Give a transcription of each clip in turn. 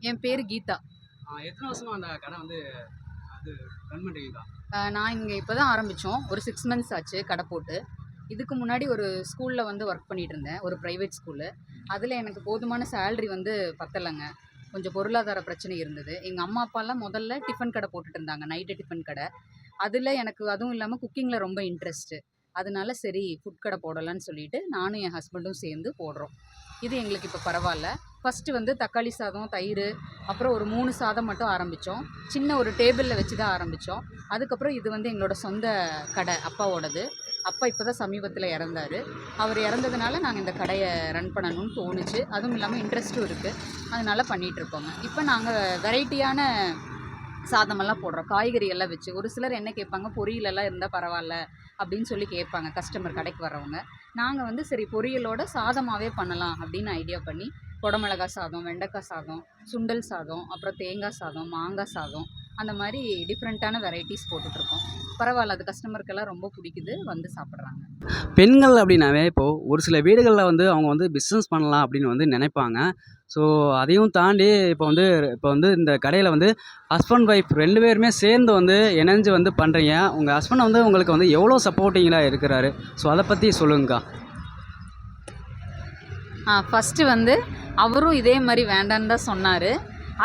என் பேர் கீதா. எத்தனை வருஷமா அந்த கடை வந்து அது ரன் பண்ணுறீங்களா? நான் இங்கே இப்போ தான் ஆரம்பித்தோம். ஒரு 6 மந்த்ஸ் ஆச்சு கடை போட்டு. இதுக்கு முன்னாடி ஒரு ஸ்கூலில் வந்து ஒர்க் பண்ணிகிட்டு இருந்தேன், ஒரு ப்ரைவேட் ஸ்கூலு. அதில் எனக்கு போதுமான சேலரி வந்து பத்தலைங்க. கொஞ்சம் பொருளாதார பிரச்சனை இருந்தது. எங்கள் அம்மா அப்பாலாம் முதல்ல டிஃபன் கடை போட்டுட்டு இருந்தாங்க, நைட்டு டிஃபன் கடை. அதில் எனக்கு அதுவும் இல்லாமல் குக்கிங்கில் ரொம்ப இன்ட்ரெஸ்ட்டு. அதனால சரி ஃபுட் கடை போடலான்னு சொல்லிட்டு நானும் என் ஹஸ்பண்டும் சேர்ந்து போடுறோம். இது எங்களுக்கு இப்போ பரவாயில்ல. ஃபஸ்ட்டு வந்து தக்காளி சாதம், தயிர், அப்புறம் ஒரு 3 சாதம் மட்டும் ஆரம்பித்தோம். சின்ன ஒரு டேபிளில் வச்சு தான் ஆரம்பித்தோம். அதுக்கப்புறம் இது வந்து எங்களோட சொந்த கடை, அப்பாவோடது. அப்பா இப்போ தான் சமீபத்தில் இறந்தார். அவர் இறந்ததுனால நாங்கள் இந்த கடையை ரன் பண்ணணும்னு தோணுச்சு. அதுவும் இல்லாமல் இன்ட்ரெஸ்ட்டும் இருக்குது. அதனால் பண்ணிகிட்ருக்கோங்க. இப்போ நாங்கள் வெரைட்டியான சாதமெல்லாம் போடுறோம், காய்கறி எல்லாம் வச்சு. ஒரு சிலர் என்ன கேட்பாங்க, பொரியலெல்லாம் இருந்தால் பரவாயில்ல அப்படின்னு சொல்லி கேட்பாங்க கஸ்டமர், கடைக்கு வர்றவங்க. நாங்கள் வந்து சரி பொரியலோட சாதமாகவே பண்ணலாம் அப்படின்னு ஐடியா பண்ணி குடமிளகா சாதம், வெண்டைக்காய் சாதம், சுண்டல் சாதம், அப்புறம் தேங்காய் சாதம், மாங்காய் சாதம், அந்த மாதிரி டிஃப்ரெண்ட்டான வெரைட்டிஸ் போட்டுட்ருக்கோம். பரவாயில்ல, அது கஸ்டமருக்கெல்லாம் ரொம்ப பிடிக்குது, வந்து சாப்பிட்றாங்க. பெண்கள் அப்படின்னாவே இப்போது ஒரு சில வீடுகளில் வந்து அவங்க வந்து பிஸ்னஸ் பண்ணலாம் அப்படின்னு வந்து நினைப்பாங்க. ஸோ அதையும் தாண்டி இப்போ வந்து இந்த கடையில் வந்து ஹஸ்பண்ட் ஒய்ஃப் 2 பேருமே சேர்ந்து வந்து இணைஞ்சு வந்து பண்ணுறீங்க. உங்கள் ஹஸ்பண்ட் வந்து உங்களுக்கு வந்து எவ்வளோ சப்போர்ட்டிங்காக இருக்கிறாரு? ஸோ அதை பற்றி சொல்லுங்கக்கா. ஃபஸ்ட்டு வந்து அவரும் இதே மாதிரி வேண்டான்னு தான் சொன்னார்.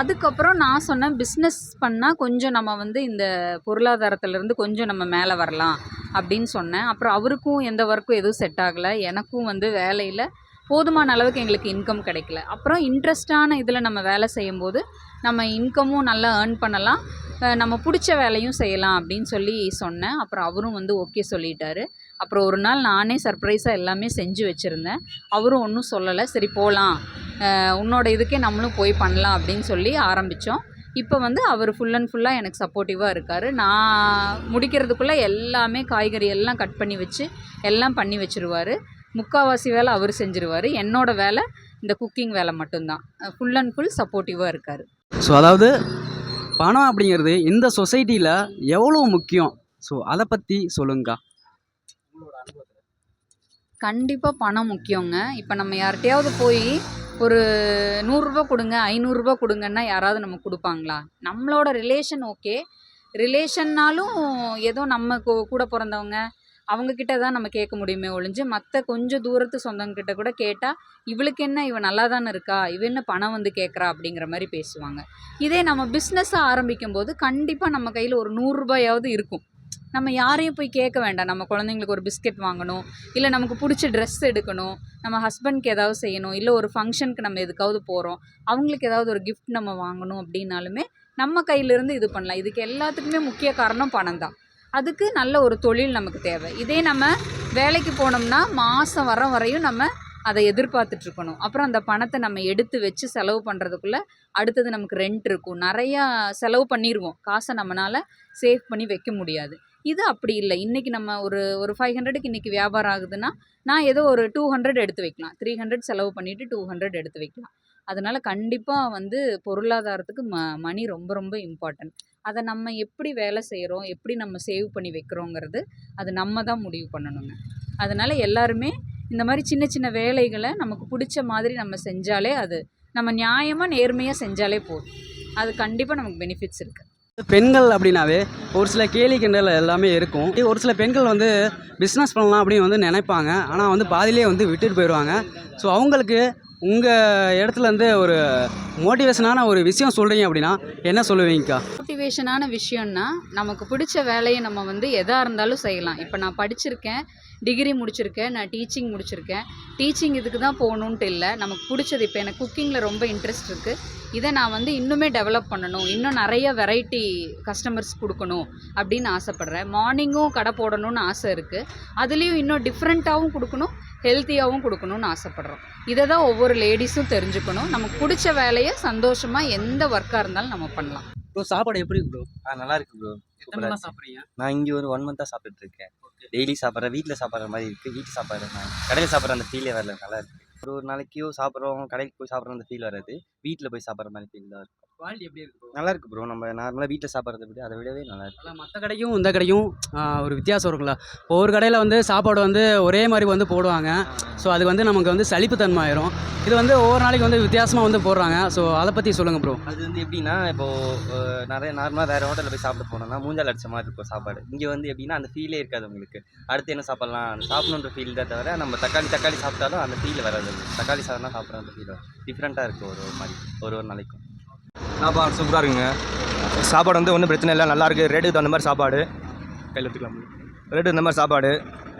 அதுக்கப்புறம் நான் சொன்னேன், பிஸ்னஸ் பண்ணால் கொஞ்சம் நம்ம வந்து இந்த பொருளாதாரத்துலேருந்து கொஞ்சம் நம்ம மேலே வரலாம் அப்படின்னு சொன்னேன். அப்புறம் அவருக்கும் எந்த ஒர்க்கும் எதுவும் செட் ஆகலை, எனக்கும் வந்து வேலையில் போதுமான அளவுக்கு எங்களுக்கு இன்கம் கிடைக்கல. அப்புறம் இன்ட்ரெஸ்டான இதில் நம்ம வேலை செய்யும்போது நம்ம இன்கமும் நல்லா ஏர்ன் பண்ணலாம், நம்ம பிடிச்ச வேலையும் செய்யலாம் அப்படின்னு சொல்லி சொன்னேன். அப்புறம் அவரும் வந்து ஓகே சொல்லிட்டாரு. அப்புறம் ஒரு நாள் நானே சர்ப்ரைஸாக எல்லாமே செஞ்சு வச்சுருந்தேன். அவரும் ஒன்றும் சொல்லலை, சரி போகலாம், உன்னோட இதுக்கே நம்மளும் போய் பண்ணலாம் அப்படின்னு சொல்லி ஆரம்பித்தோம். இப்போ வந்து அவர் ஃபுல் அண்ட் ஃபுல்லாக எனக்கு சப்போர்ட்டிவாக இருக்கார். நான் முடிக்கிறதுக்குள்ளே எல்லாமே காய்கறி எல்லாம் கட் பண்ணி வச்சு எல்லாம் பண்ணி வச்சுருவார். முக்கால்வாசி வேலை அவர் செஞ்சுருவார். என்னோடய வேலை இந்த குக்கிங் வேலை மட்டும்தான். ஃபுல் அண்ட் ஃபுல் சப்போர்ட்டிவாக இருக்கார். ஸோ அதாவது பணம் அப்படிங்கிறது இந்த சொசைட்டியில் எவ்வளோ முக்கியம்? ஸோ அதை பற்றி சொல்லுங்கக்கா. கண்டிப்பாக பணம் முக்கியங்க. இப்போ நம்ம யார்கிட்டையாவது போய் ஒரு 100 ரூபா கொடுங்க, 500 ரூபா கொடுங்கன்னா யாராவது நமக்கு கொடுப்பாங்களா? நம்மளோட ரிலேஷன் ஓகே, ரிலேஷன்னாலும் ஏதோ நம்ம கூட பிறந்தவங்க அவங்கக்கிட்ட தான் நம்ம கேட்க முடியுமே ஒழிஞ்சு, மற்ற கொஞ்சம் தூரத்து சொந்தங்கிட்ட கூட கேட்டால் இவளுக்கு என்ன, இவன் நல்லா தானே இருக்கா, இவ என்ன பணம் வந்து கேட்குறா அப்படிங்கிற மாதிரி பேசுவாங்க. இதே நம்ம பிஸ்னஸாக ஆரம்பிக்கும் போது கண்டிப்பாக நம்ம கையில் ஒரு 100 ரூபாயாவது இருக்கும். நம்ம யாரையும் போய் கேட்க வேண்டாம். நம்ம குழந்தைங்களுக்கு ஒரு பிஸ்கெட் வாங்கணும், இல்லை நமக்கு பிடிச்ச ட்ரெஸ் எடுக்கணும், நம்ம ஹஸ்பண்ட்க்கு ஏதாவது செய்யணும், இல்லை ஒரு ஃபங்க்ஷனுக்கு நம்ம எதுக்காவது போகிறோம், அவங்களுக்கு ஏதாவது ஒரு கிஃப்ட் நம்ம வாங்கணும் அப்படின்னாலுமே நம்ம கையிலேருந்து இது பண்ணலாம். இதுக்கு எல்லாத்துக்குமே முக்கிய காரணம் பணம் தான். அதுக்கு நல்ல ஒரு தொழில் நமக்கு தேவை. இதே நம்ம வேலைக்கு போனோம்னா மாதம் வர வரையும் நம்ம அதை எதிர்பார்த்துட்ருக்கணும். அப்புறம் அந்த பணத்தை நம்ம எடுத்து வச்சு செலவு பண்ணுறதுக்குள்ளே அடுத்தது நமக்கு ரெண்ட் இருக்கும், நிறையா செலவு பண்ணிடுவோம். காசை நம்மளால் சேவ் பண்ணி வைக்க முடியாது. இது அப்படி இல்லை. இன்றைக்கி நம்ம ஒரு 500க்கு இன்றைக்கி வியாபாரம் ஆகுதுன்னா நான் ஏதோ ஒரு 200 எடுத்து வைக்கலாம், 300 செலவு பண்ணிவிட்டு 200 எடுத்து வைக்கலாம். அதனால் கண்டிப்பாக வந்து பொருளாதாரத்துக்கு மணி ரொம்ப ரொம்ப இம்பார்ட்டன்ட். அதை நம்ம எப்படி வேலை செய்கிறோம், எப்படி நம்ம சேவ் பண்ணி வைக்கிறோங்கிறது அது நம்ம தான் முடிவு பண்ணணுங்க. அதனால் எல்லாருமே இந்த மாதிரி சின்ன சின்ன வேலைகளை நமக்கு பிடிச்ச மாதிரி நம்ம செஞ்சாலே, அது நம்ம நியாயமாக நேர்மையாக செஞ்சாலே போதும். அது கண்டிப்பாக நமக்கு பெனிஃபிட்ஸ் இருக்குது. பெண்கள் அப்படின்னாவே ஒரு சில கேலி கிண்டல் எல்லாமே இருக்கும். ஒரு சில பெண்கள் வந்து பிஸ்னஸ் பண்ணலாம் அப்படின்னு வந்து நினைப்பாங்க, ஆனால் வந்து பாதியிலே வந்து விட்டுட்டு போயிடுவாங்க. ஸோ அவங்களுக்கு உங்கள் இடத்துலேருந்து ஒரு மோட்டிவேஷனான ஒரு விஷயம் சொல்கிறீங்க அப்படின்னா என்ன சொல்லுவீங்கக்கா? மோட்டிவேஷனான விஷயம்னா, நமக்கு பிடிச்ச வேலையை நம்ம வந்து எதாக இருந்தாலும் செய்யலாம். இப்போ நான் படிச்சிருக்கேன், டிகிரி முடிச்சிருக்கேன், நான் டீச்சிங் முடிச்சிருக்கேன். டீச்சிங் இதுக்கு தான் போகணுன்ட்டு இல்லை, நமக்கு பிடிச்சது. இப்போ எனக்கு குக்கிங்கில் ரொம்ப இன்ட்ரெஸ்ட் இருக்குது. இதை நான் வந்து இன்னுமே டெவலப் பண்ணணும், இன்னும் நிறைய வெரைட்டி கஸ்டமர்ஸ் கொடுக்கணும் அப்படின்னு ஆசைப்பட்றேன். மார்னிங்கும் கடை போடணும்னு ஆசை இருக்குது. அதுலேயும் இன்னும் டிஃப்ரெண்ட்டாகவும் கொடுக்கணும், ஹெல்த்தியாகவும் கொடுக்கணும்னு ஆசைப்பட்றோம். இதை தான் ஒவ்வொரு லேடிஸும் தெரிஞ்சுக்கணும். நமக்கு பிடிச்ச வேலையை சந்தோஷமாக எந்த ஒர்க்காக இருந்தாலும் நம்ம பண்ணலாம். ப்ரோ சாப்பாடு எப்படி ப்ரோ? நல்லா இருக்கு ப்ரோ. எத்தனை சாப்பிட்றீங்க? நான் இங்கே ஒரு 1 மந்த்தாக சாப்பிட்டுட்டு இருக்கேன். டெய்லி சாப்பிட்றேன், வீட்டில் சாப்பிட்ற மாதிரி இருக்குது. வீட்டு சாப்பாடு நான் கடையில் சாப்பிட்ற அந்த ஃபீலே வரல, நல்லா இருக்குது. ஒரு நாளைக்கும் சாப்பிட்றோம், கடைக்கு போய் சாப்பிட்ற அந்த ஃபீல் வராது, வீட்டில் போய் சாப்பிட்ற மாதிரி ஃபீல் தான் இருக்கும். குவாலிட்டி எப்படி இருக்கு ப்ரோ? நல்லா இருக்கு ப்ரோ. நம்ம நார்மலாக வீட்டில் சாப்பிட்றத விட அதை விடவே நல்லா இருக்கு. அதான் மற்ற கடைக்கும் இந்த கடைக்கும் ஒரு வித்தியாசம் இருக்குல்ல. ஒவ்வொரு கடையில் வந்து சாப்பாடு வந்து ஒரே மாதிரி வந்து போடுவாங்க. ஸோ அது வந்து நமக்கு வந்து சலிப்புத்தன்மை ஆயிரும். இது வந்து ஒவ்வொரு நாளைக்கு வந்து வித்தியாசமாக வந்து போடுறாங்க. ஸோ அதை பற்றி சொல்லுங்கள் ப்ரோ. அது வந்து எப்படின்னா இப்போது நிறைய நார்மலாக வேறு ஹோட்டலில் போய் சாப்பிட போனோம்னா மூஞ்சால் அடிச்ச மாதிரி இருக்கும் சாப்பாடு. இங்கே வந்து எப்படின்னா அந்த ஃபீலே இருக்காது உங்களுக்கு. அடுத்து என்ன சாப்பிட்லாம் அந்த சாப்பிடணுன்ற ஃபீல் தான் தவிர நம்ம தக்காளி சாப்பிட்டாலும் அந்த ஃபீல் வராது. தக்காளி சாதம் தான் சாப்பிட்ற அந்த ஃபீல் டிஃப்ரெண்ட்டாக இருக்குது ஒரு மாதிரி ஒரு நாளைக்கும். சாப்பாடு சூப்பராக இருக்குங்க. சாப்பாடு வந்து ஒன்றும் பிரச்சனை இல்லை, நல்லாயிருக்கு. ரேட்டுக்கு தகுந்த மாதிரி சாப்பாடு கையில் எடுத்துக்கலாம். ரேட்டுக்கு தகுந்த மாதிரி சாப்பாடு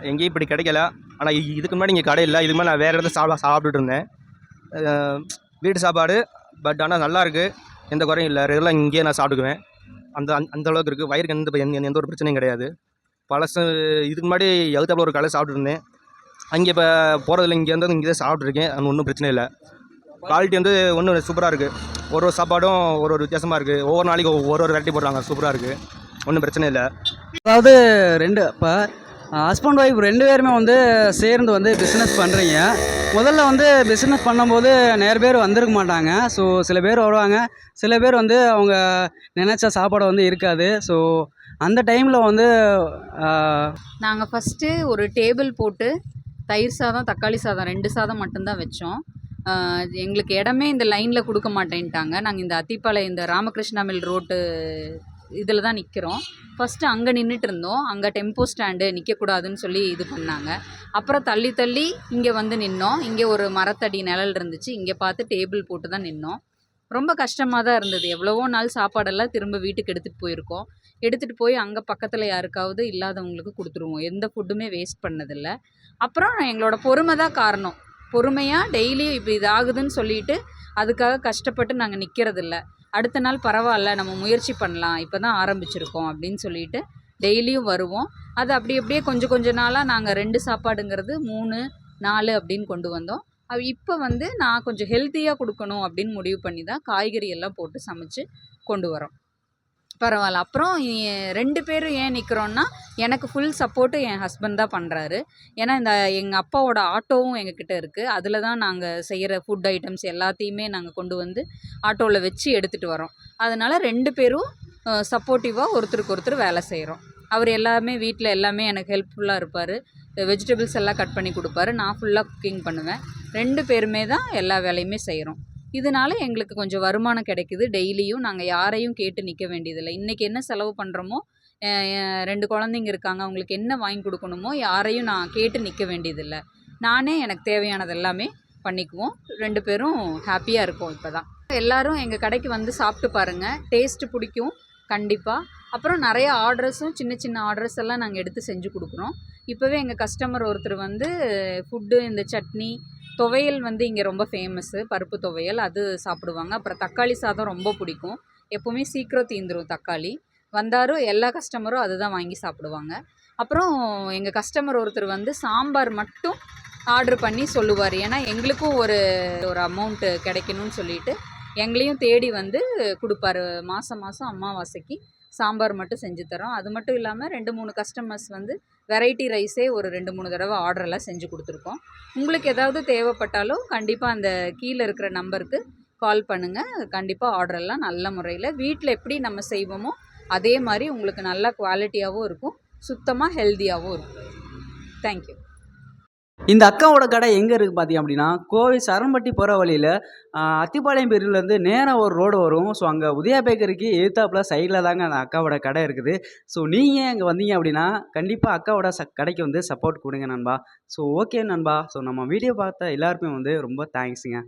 எங்கேயும் இப்படி கிடைக்கல. ஆனால் இதுக்கு முன்னாடி இங்கே கடை இல்லை. இதுக்கு முன்னாடி நான் வேறு இடத்துல சாப்பிட்டுட்டு இருந்தேன். வீட்டு சாப்பாடு பட் ஆனால் நல்லாயிருக்கு, எந்த குறையும் இல்லை. ரெகுலராக இங்கேயே நான் சாப்பிட்டுக்குவேன். அந்த அளவுக்கு இருக்குது. வயிறுக்கு எந்த ஒரு பிரச்சனையும் கிடையாது. பழசு இதுக்கு முன்னாடி எதுத்தாப்புல ஒரு கடை சாப்பிட்டு இருந்தேன். அங்கே இப்போ போகிறதில்ல, இங்கே இருந்தால் இங்கே தான் சாப்பிட்ருக்கேன். அது ஒன்றும் பிரச்சனை இல்லை. குவாலிட்டி வந்து ஒன்றும் சூப்பராக இருக்குது. ஒரு சாப்பாடும் ஒரு வித்தியாசமாக இருக்குது. ஒவ்வொரு நாளைக்கு ஒரு வெரைட்டி போடுறாங்க. சூப்பராக இருக்குது, ஒன்றும் பிரச்சனை இல்லை. அதாவது இப்போ ஹஸ்பண்ட் ஒய்ஃப் 2 பேருமே வந்து சேர்ந்து வந்து பிஸ்னஸ் பண்ணுறீங்க. முதல்ல வந்து பிஸ்னஸ் பண்ணும்போது நிறைய பேர் வந்திருக்க மாட்டாங்க. ஸோ சில பேர் வருவாங்க, சில பேர் வந்து அவங்க நினச்ச சாப்பாடு வந்து இருக்காது. ஸோ அந்த டைமில் வந்து நாங்கள் ஃபஸ்ட்டு ஒரு டேபிள் போட்டு தயிர் சாதம் தக்காளி சாதம் 2 சாதம் மட்டும்தான் வச்சோம். எங்களுக்கு இடமே இந்த லைனில் கொடுக்க மாட்டேன்ட்டாங்க. நாங்கள் இந்த அத்திப்பாளையம் இந்த ராமகிருஷ்ணா மில் ரோட்டு இதில் தான் நிற்கிறோம். ஃபஸ்ட்டு அங்கே நின்றுட்டு இருந்தோம். அங்கே டெம்போ ஸ்டாண்டு நிற்கக்கூடாதுன்னு சொல்லி இது பண்ணாங்க. அப்புறம் தள்ளி தள்ளி இங்கே வந்து நின்னோம். இங்கே ஒரு மரத்தடி நிழல் இருந்துச்சு. இங்கே பார்த்து டேபிள் போட்டு தான் நின்னோம். ரொம்ப கஷ்டமாக தான் இருந்தது. எவ்வளவோ நாள் சாப்பாடெல்லாம் திரும்ப வீட்டுக்கு எடுத்துகிட்டு போயிருக்கோம். எடுத்துகிட்டு போய் அங்கே பக்கத்தில் யாருக்காவது இல்லாதவங்களுக்கு கொடுத்துருவோம். எந்த ஃபுட்டுமே வேஸ்ட் பண்ணதில்லை. அப்புறம் எங்களோட பொறுமை தான் காரணம். பொறுமையாக டெய்லியும் இப்போ இது ஆகுதுன்னு சொல்லிட்டு அதுக்காக கஷ்டப்பட்டு நாங்கள் நிற்கிறதில்ல. அடுத்த நாள் பரவாயில்ல, நம்ம முயற்சி பண்ணலாம், இப்போ தான் ஆரம்பிச்சிருக்கோம் அப்படின்னு சொல்லிட்டு டெய்லியும் வருவோம். அது அப்படியே கொஞ்சம் நாளாக நாங்கள் 2 சாப்பாடுங்கிறது 3, 4 அப்படின்னு கொண்டு வந்தோம். இப்போ வந்து நான் கொஞ்சம் ஹெல்த்தியாக கொடுக்கணும் அப்படின்னு முடிவு பண்ணி தான் காய்கறி எல்லாம் போட்டு சமைச்சு கொண்டு வரோம். பரவாயில்ல. அப்புறம் 2 பேரும் ஏன் நிற்கிறோன்னா, எனக்கு ஃபுல் சப்போர்ட்டு என் ஹஸ்பண்ட் தான் பண்ணுறாரு. ஏன்னா எங்கள் அப்பாவோட ஆட்டோவும் எங்ககிட்ட இருக்குது. அதில் தான் நாங்கள் செய்கிற ஃபுட் ஐட்டம்ஸ் எல்லாத்தையுமே நாங்கள் கொண்டு வந்து ஆட்டோவில் வச்சு எடுத்துகிட்டு வரோம். அதனால் 2 பேரும் சப்போர்ட்டிவாக ஒருத்தருக்கு ஒருத்தர் வேலை செய்கிறோம். அவர் எல்லாமே வீட்டில் எல்லாமே எனக்கு ஹெல்ப்ஃபுல்லாக இருப்பார். வெஜிடபிள்ஸ் எல்லாம் கட் பண்ணி கொடுப்பாரு. நான் ஃபுல்லாக குக்கிங் பண்ணுவேன். 2 பேருமே தான் எல்லா வேலையுமே செய்கிறோம். இதனால எங்களுக்கு கொஞ்சம் வருமானம் கிடைக்குது. டெய்லியும் நாங்கள் யாரையும் கேட்டு நிற்க வேண்டியதில்லை. இன்றைக்கி என்ன செலவு பண்ணுறோமோ, 2 குழந்தைங்க இருக்காங்க, அவங்களுக்கு என்ன வாங்கி கொடுக்கணுமோ யாரையும் நான் கேட்டு நிற்க வேண்டியதில்லை. நானே எனக்கு தேவையானது எல்லாமே பண்ணிக்குவோம். 2 பேரும் ஹாப்பியாக இருக்கோம். இப்போ தான் எல்லோரும் எங்கள் கடைக்கு வந்து சாப்பிட்டு பாருங்கள், டேஸ்ட்டு பிடிக்கும் கண்டிப்பாக. அப்புறம் நிறைய ஆர்டர்ஸும் சின்ன ஆர்டர்ஸ் எல்லாம் நாங்கள் எடுத்து செஞ்சு கொடுக்குறோம். இப்போவே எங்கள் கஸ்டமர் ஒருத்தர் வந்து ஃபுட்டு இந்த சட்னி துவையல் வந்து இங்கே ரொம்ப ஃபேமஸ்ஸு, பருப்பு துவையல் அது சாப்பிடுவாங்க. அப்புறம் தக்காளி சாதம் ரொம்ப பிடிக்கும். எப்போவுமே சீக்கிரம் தீந்துடும் தக்காளி. வந்தாரும் எல்லா கஸ்டமரும் அதுதான் வாங்கி சாப்பிடுவாங்க. அப்புறம் எங்கள் கஸ்டமர் ஒருத்தர் வந்து சாம்பார் மட்டும் ஆர்டர் பண்ணி சொல்லுவார். ஏன்னா எங்களுக்கும் ஒரு அமௌண்ட்டு கிடைக்கணும்னு சொல்லிட்டு எங்களையும் தேடி வந்து கொடுப்பாரு. மாதம் அமாவாசைக்கு சாம்பார் மட்டும் செஞ்சு தரோம். அது மட்டும் இல்லாமல் 2-3 கஸ்டமர்ஸ் வந்து வெரைட்டி ரைஸே ஒரு 2-3 தடவை ஆர்டரெல்லாம் செஞ்சு கொடுத்துருக்கோம். உங்களுக்கு ஏதாவது தேவைப்பட்டாலும் கண்டிப்பாக அந்த கீழே இருக்கிற நம்பருக்கு கால் பண்ணுங்கள். கண்டிப்பாக ஆர்டரெல்லாம் நல்ல முறையில் வீட்டில் எப்படி நம்ம செய்வோமோ அதே மாதிரி உங்களுக்கு நல்ல குவாலிட்டியாகவும் இருக்கும், சுத்தமாக ஹெல்த்தியாகவும் இருக்கும். தேங்க்யூ. இந்த அக்காவோட கடை எங்கே இருக்குது பார்த்தீங்க அப்படின்னா, கோவை சரம்பட்டி போகிற வழியில் அத்திப்பாளையம் பிரிவுலேருந்து நேராக ஒரு ரோடு வரும். ஸோ அங்கே உதயா பேக்கரிக்கு எதிர்த்தாப்புல சைடில் தாங்க அந்த அக்காவோட கடை இருக்குது. ஸோ நீங்கள் அங்கே வந்தீங்க அப்படின்னா கண்டிப்பாக அக்காவோட கடைக்கு வந்து சப்போர்ட் கொடுங்க நண்பா. ஸோ ஓகே நண்பா. ஸோ நம்ம வீடியோ பார்த்த எல்லாருக்குமே வந்து ரொம்ப தேங்க்ஸுங்க.